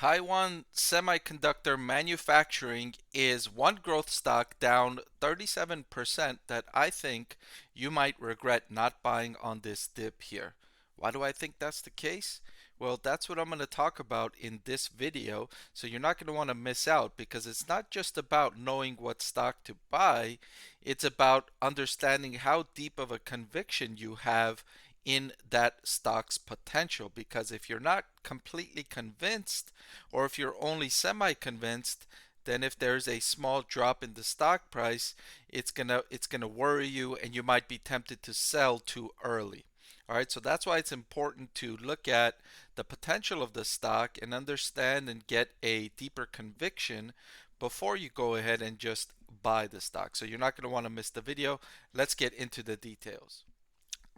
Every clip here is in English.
Taiwan Semiconductor Manufacturing is one growth stock down 37% that I think you might regret not buying on this dip here. Why do I think that's the case? Well, that's what I'm going to talk about in this video. So you're not going to want to miss out because it's not just about knowing what stock to buy, it's about understanding how deep of a conviction you have in that stock's potential. Because if you're not completely convinced, or if you're only semi convinced, then if there's a small drop in the stock price, it's gonna worry you and you might be tempted to sell too early. All right, so that's why it's important to look at the potential of the stock and understand and get a deeper conviction before you go ahead and just buy the stock. So you're not going to want to miss the video. Let's get into the details.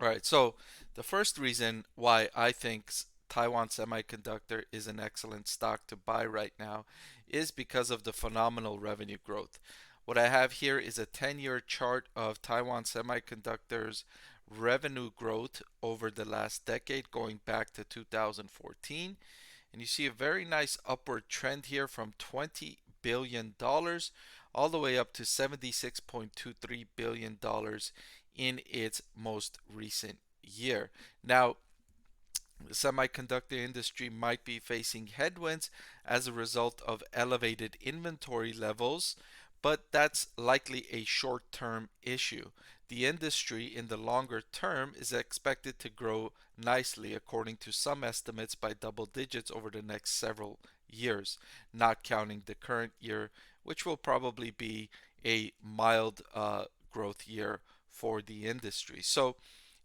All right, so the first reason why I think Taiwan Semiconductor is an excellent stock to buy right now is because of the phenomenal revenue growth. What I have here is a 10-year chart of Taiwan Semiconductor's revenue growth over the last decade going back to 2014. And you see a very nice upward trend here from $20 billion all the way up to $76.23 billion in its most recent year. Now, the semiconductor industry might be facing headwinds as a result of elevated inventory levels, but that's likely a short term issue. The industry in the longer term is expected to grow nicely, according to some estimates, by double digits over the next several years, not counting the current year, which will probably be a mild growth year for the industry. So,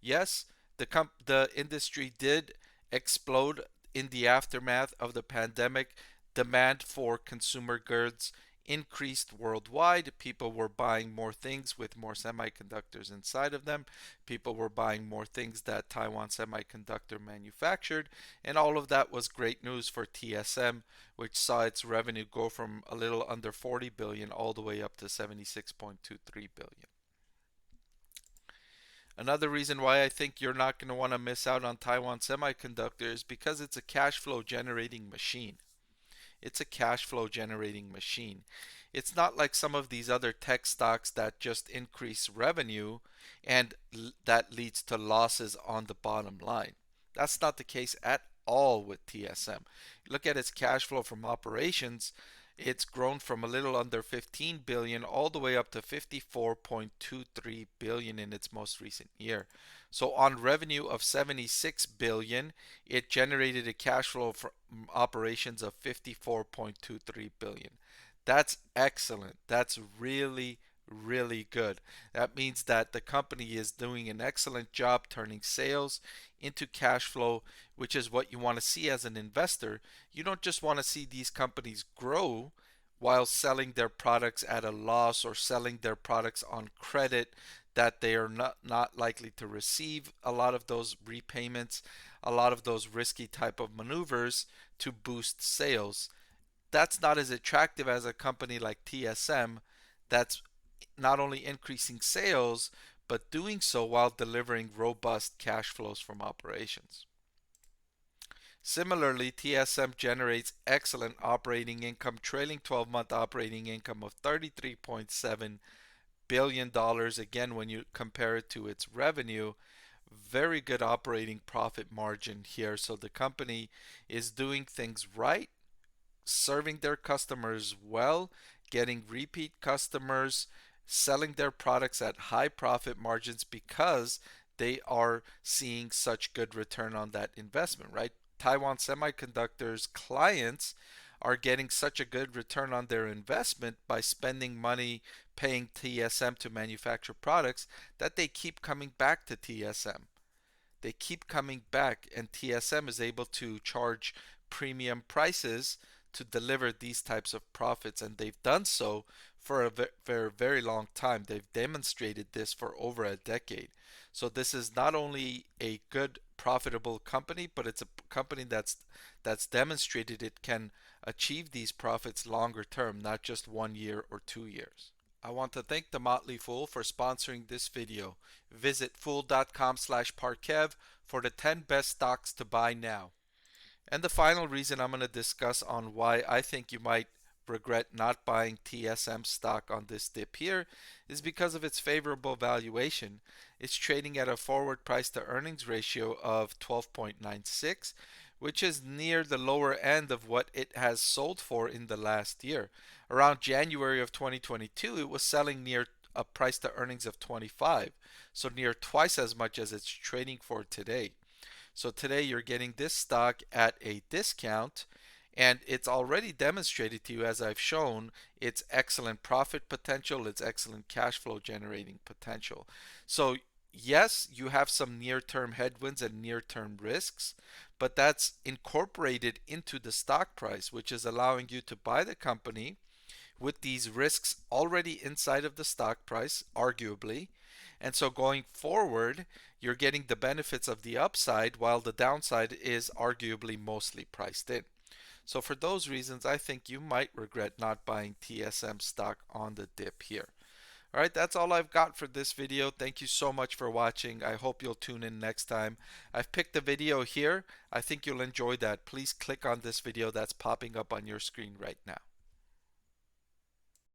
yes, the industry did explode in the aftermath of the pandemic. Demand for consumer goods increased worldwide. People were buying more things with more semiconductors inside of them. People were buying more things that Taiwan Semiconductor manufactured. And all of that was great news for TSM, which saw its revenue go from a little under 40 billion all the way up to 76.23 billion. Another reason why I think you're not going to want to miss out on Taiwan Semiconductor is because it's a cash flow generating machine. It's a cash flow generating machine. It's not like some of these other tech stocks that just increase revenue and that leads to losses on the bottom line. That's not the case at all with TSM. Look at its cash flow from operations. It's grown from a little under 15 billion all the way up to 54.23 billion in its most recent year. So on revenue of 76 billion, it generated a cash flow from operations of 54.23 billion. That's excellent. That's really good. That means that the company is doing an excellent job turning sales into cash flow, which is what you want to see as an investor. You don't just want to see these companies grow while selling their products at a loss or selling their products on credit that they are not likely to receive a lot of those repayments, a lot of those risky type of maneuvers to boost sales. That's not as attractive as a company like TSM that's not only increasing sales, but doing so while delivering robust cash flows from operations. Similarly, TSM generates excellent operating income, trailing 12-month operating income of $33.7 billion. Again, when you compare it to its revenue, very good operating profit margin here. So the company is doing things right, serving their customers well, getting repeat customers, selling their products at high profit margins because they are seeing such good return on that investment, right? Taiwan Semiconductor's clients are getting such a good return on their investment by spending money paying TSM to manufacture products that they keep coming back to TSM. They keep coming back, and TSM is able to charge premium prices to deliver these types of profits, and they've done so for a very long time. They've demonstrated this for over a decade. So this is not only a good profitable company, but it's a company that's demonstrated it can achieve these profits longer term, not just 1 year or 2 years. I want to thank the Motley Fool for sponsoring this video. Visit fool.com/parkev for the 10 best stocks to buy now. And the final reason I'm going to discuss on why I think you might regret not buying TSM stock on this dip here is because of its favorable valuation. It's trading at a forward price to earnings ratio of 12.96, which is near the lower end of what it has sold for in the last year. Around January of 2022, it was selling near a price to earnings of 25, so near twice as much as it's trading for today. So today you're getting this stock at a discount, and it's already demonstrated to you, as I've shown, its excellent profit potential, its excellent cash flow generating potential. So yes, you have some near-term headwinds and near-term risks, but that's incorporated into the stock price, which is allowing you to buy the company with these risks already inside of the stock price, arguably. And so going forward, you're getting the benefits of the upside while the downside is arguably mostly priced in. So for those reasons, I think you might regret not buying TSM stock on the dip here. All right, that's all I've got for this video. Thank you so much for watching. I hope you'll tune in next time. I've picked a video here. I think you'll enjoy that. Please click on this video that's popping up on your screen right now.